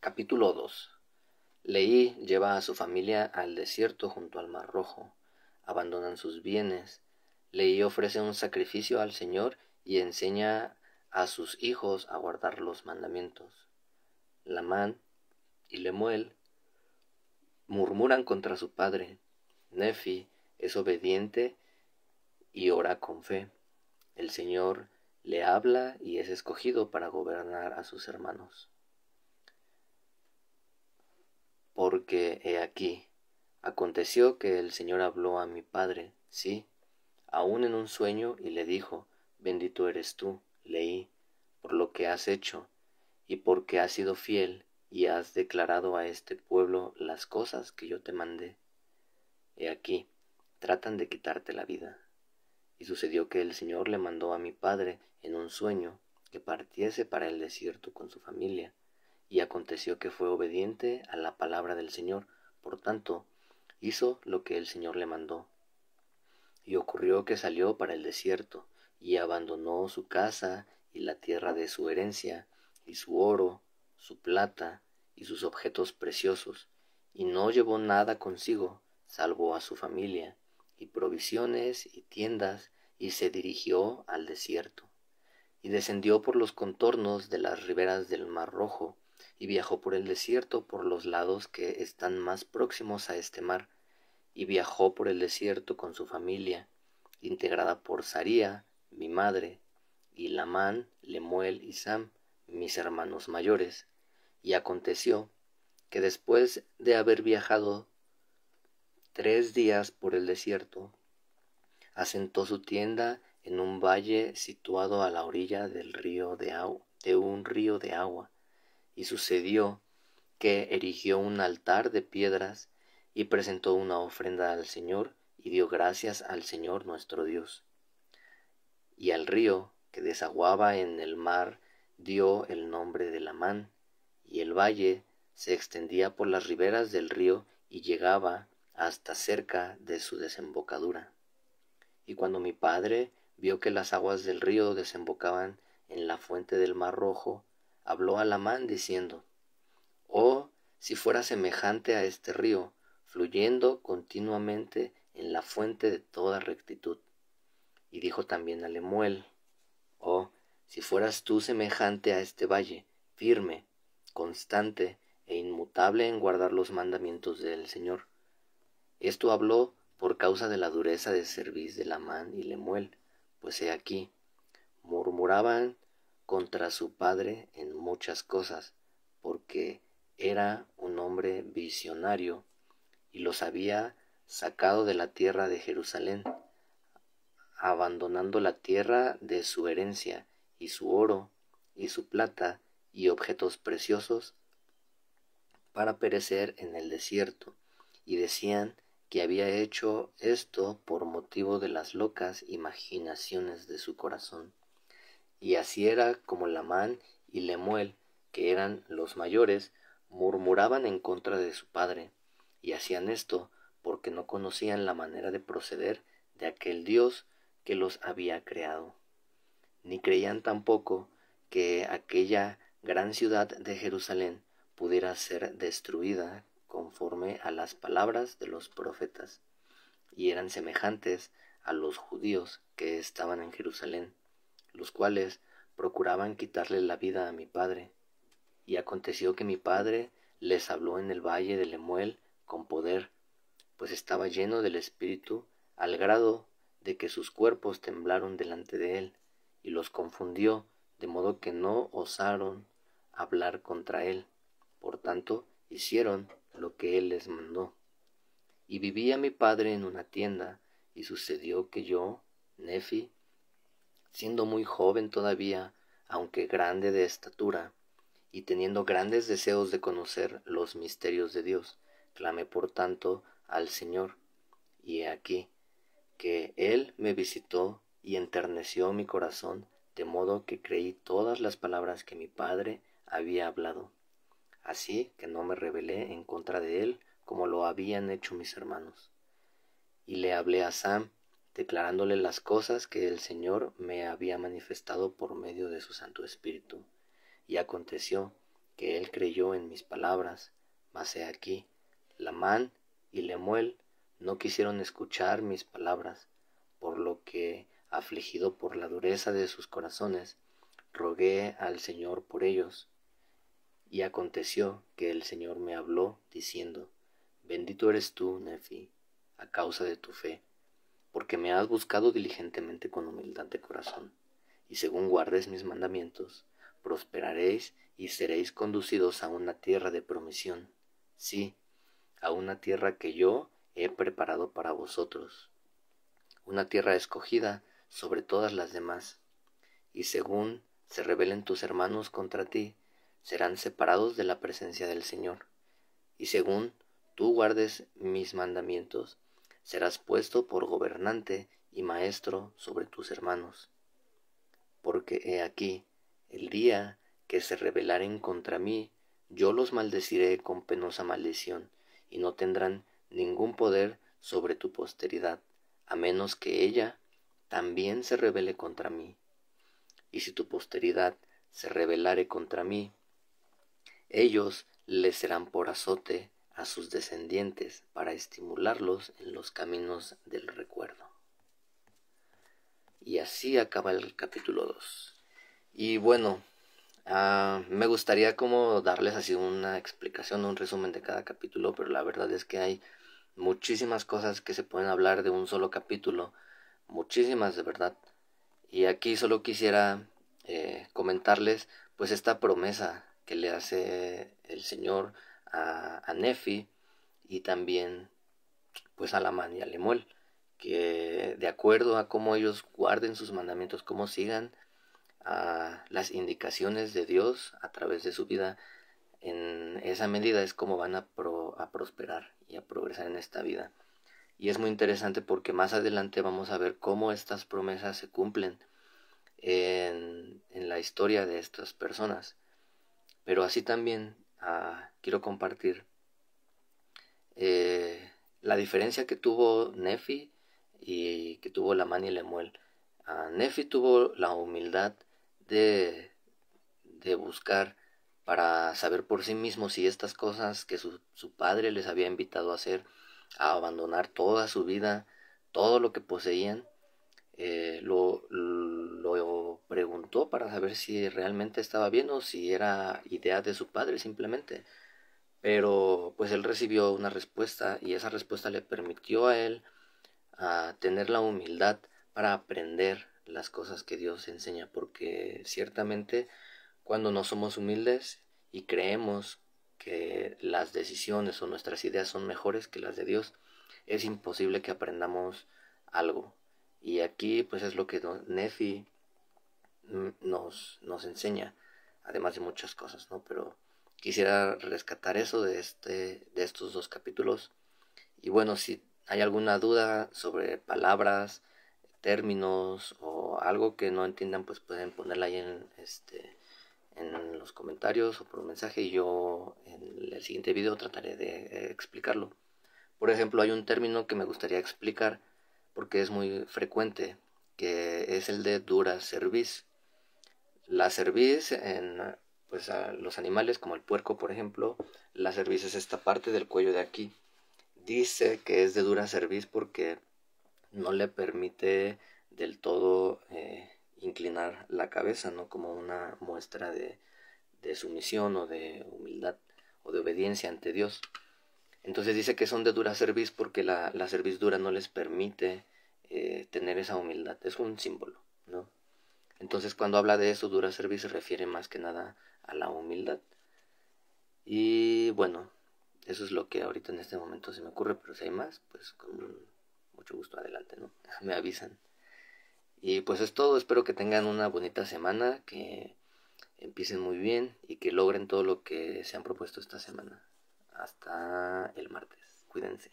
Capítulo 2. Leí lleva a su familia al desierto junto al Mar Rojo. Abandonan sus bienes. Leí ofrece un sacrificio al Señor y enseña a sus hijos a guardar los mandamientos. Lamán y Lemuel murmuran contra su padre. Nefi es obediente y ora con fe. El Señor le habla y es escogido para gobernar a sus hermanos. Porque he aquí, aconteció que el Señor habló a mi padre, sí, aún en un sueño, y le dijo: Bendito eres tú, Leí, por lo que has hecho, y porque has sido fiel, y has declarado a este pueblo las cosas que yo te mandé. He aquí, tratan de quitarte la vida. Y sucedió que el Señor le mandó a mi padre en un sueño que partiese para el desierto con su familia. Y aconteció que fue obediente a la palabra del Señor, por tanto, hizo lo que el Señor le mandó. Y ocurrió que salió para el desierto, y abandonó su casa y la tierra de su herencia, y su oro, su plata, y sus objetos preciosos, y no llevó nada consigo, salvo a su familia, y provisiones y tiendas, y se dirigió al desierto. Y descendió por los contornos de las riberas del Mar Rojo, y viajó por el desierto por los lados que están más próximos a este mar, y viajó por el desierto con su familia, integrada por Saría, mi madre, y Lamán, Lemuel y Sam, mis hermanos mayores. Y aconteció que después de haber viajado 3 días por el desierto, asentó su tienda en un valle situado a la orilla de un río de agua, y sucedió que erigió un altar de piedras y presentó una ofrenda al Señor y dio gracias al Señor nuestro Dios. Y al río que desaguaba en el mar dio el nombre de Lamán, y el valle se extendía por las riberas del río y llegaba hasta cerca de su desembocadura. Y cuando mi padre vio que las aguas del río desembocaban en la fuente del Mar Rojo, habló a Lamán diciendo: Oh, si fuera semejante a este río, fluyendo continuamente en la fuente de toda rectitud. Y dijo también a Lemuel: Oh, si fueras tú semejante a este valle, firme, constante e inmutable en guardar los mandamientos del Señor. Esto habló por causa de la dureza de cerviz de Lamán y Lemuel, pues he aquí, murmuraban contra su padre en muchas cosas, porque era un hombre visionario, y los había sacado de la tierra de Jerusalén, abandonando la tierra de su herencia, y su oro, y su plata, y objetos preciosos, para perecer en el desierto, y decían que había hecho esto por motivo de las locas imaginaciones de su corazón. Y así era como Lamán y Lemuel, que eran los mayores, murmuraban en contra de su padre, y hacían esto porque no conocían la manera de proceder de aquel Dios que los había creado, ni creían tampoco que aquella gran ciudad de Jerusalén pudiera ser destruida conforme a las palabras de los profetas, y eran semejantes a los judíos que estaban en Jerusalén, los cuales procuraban quitarle la vida a mi padre. Y aconteció que mi padre les habló en el valle de Lemuel con poder, pues estaba lleno del Espíritu, al grado de que sus cuerpos temblaron delante de él, y los confundió, de modo que no osaron hablar contra él. Por tanto, hicieron lo que él les mandó. Y vivía mi padre en una tienda, y sucedió que yo, Nefi, siendo muy joven todavía, aunque grande de estatura, y teniendo grandes deseos de conocer los misterios de Dios, clamé por tanto al Señor, y he aquí que Él me visitó y enterneció mi corazón, de modo que creí todas las palabras que mi padre había hablado. Así que no me rebelé en contra de Él, como lo habían hecho mis hermanos. Y le hablé a Sam, declarándole las cosas que el Señor me había manifestado por medio de su Santo Espíritu. Y aconteció que él creyó en mis palabras, mas he aquí, Lamán y Lemuel no quisieron escuchar mis palabras, por lo que, afligido por la dureza de sus corazones, rogué al Señor por ellos. Y aconteció que el Señor me habló, diciendo, Bendito eres tú, Nefi, a causa de tu fe, porque me has buscado diligentemente con humildad de corazón, y según guardes mis mandamientos, prosperaréis y seréis conducidos a una tierra de promisión, sí, a una tierra que yo he preparado para vosotros, una tierra escogida sobre todas las demás. Y según se rebelen tus hermanos contra ti, serán separados de la presencia del Señor. Y según tú guardes mis mandamientos, serás puesto por gobernante y maestro sobre tus hermanos. Porque he aquí, el día que se rebelaren contra mí, yo los maldeciré con penosa maldición, y no tendrán ningún poder sobre tu posteridad, a menos que ella también se rebele contra mí. Y si tu posteridad se rebelare contra mí, ellos les serán por azote a sus descendientes para estimularlos en los caminos del recuerdo. Y así acaba el capítulo 2. Y bueno, me gustaría como darles así una explicación, un resumen de cada capítulo, pero la verdad es que hay muchísimas cosas que se pueden hablar de un solo capítulo, muchísimas de verdad. Y aquí solo quisiera comentarles pues esta promesa que le hace el Señor a Nefi y también pues a Lamán y a Lemuel, que de acuerdo a cómo ellos guarden sus mandamientos, cómo sigan las indicaciones de Dios a través de su vida, en esa medida es como van a prosperar y a progresar en esta vida. Y es muy interesante porque más adelante vamos a ver cómo estas promesas se cumplen en la historia de estas personas. Pero así también quiero compartir la diferencia que tuvo Nefi y que tuvo Lamán y Lemuel. Nefi tuvo la humildad de buscar para saber por sí mismo si estas cosas que su padre les había invitado a hacer, a abandonar toda su vida, todo lo que poseían, lo preguntó para saber si realmente estaba bien o si era idea de su padre simplemente. Pero pues él recibió una respuesta y esa respuesta le permitió a él tener la humildad para aprender las cosas que Dios enseña, porque ciertamente cuando no somos humildes y creemos que las decisiones o nuestras ideas son mejores que las de Dios, es imposible que aprendamos algo. Y aquí pues es lo que Nefi nos enseña, además de muchas cosas, ¿no? Pero quisiera rescatar eso de estos dos capítulos. Y bueno, si hay alguna duda sobre palabras, términos o algo que no entiendan, pues pueden ponerla ahí en los comentarios o por un mensaje y yo en el siguiente video trataré de explicarlo. Por ejemplo, hay un término que me gustaría explicar porque es muy frecuente, que es el de dura cerviz. La cerviz en pues a los animales como el puerco, por ejemplo, la cerviz es esta parte del cuello de aquí. Dice que es de dura cerviz porque no le permite del todo inclinar la cabeza, ¿no? Como una muestra de sumisión o de humildad o de obediencia ante Dios. Entonces dice que son de dura cerviz porque la cerviz dura no les permite tener esa humildad. Es un símbolo, ¿no? Entonces cuando habla de eso, dura cerviz, se refiere más que nada a la humildad. Y bueno, eso es lo que ahorita en este momento se me ocurre, pero si hay más, pues con mucho gusto adelante, ¿no? Me avisan. Y pues es todo, espero que tengan una bonita semana, que empiecen muy bien y que logren todo lo que se han propuesto esta semana. Hasta el martes. Cuídense.